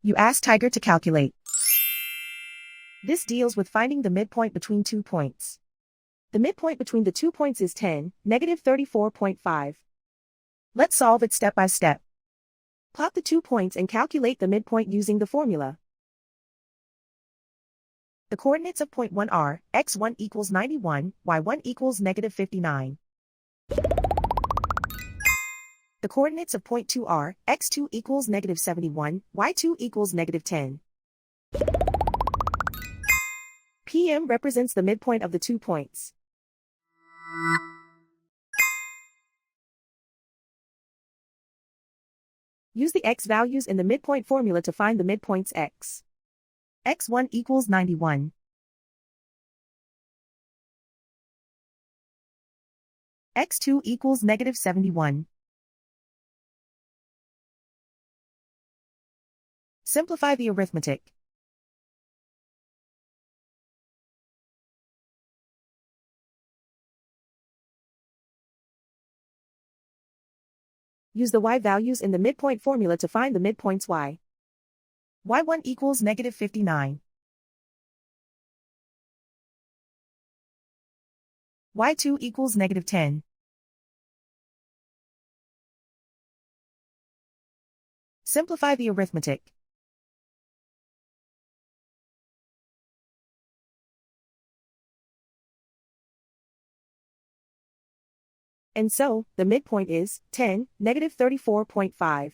You ask Tiger to calculate. This deals with finding the midpoint between 2 points. The midpoint between the 2 points is 10, negative 34.5. Let's solve it step by step. Plot the 2 points and calculate the midpoint using the formula. The coordinates of point 1 are, x1 equals 91, y1 equals negative 59. The coordinates of point 2 are, x2 equals negative 71, y2 equals negative 10. PM represents the midpoint of the 2 points. Use the x values in the midpoint formula to find the midpoints x. x1 equals 91. x2 equals negative 71. Simplify the arithmetic. Use the y values in the midpoint formula to find the midpoints y. y1 equals negative 59. y2 equals negative 10. Simplify the arithmetic. And so, the midpoint is 10, negative 34.5.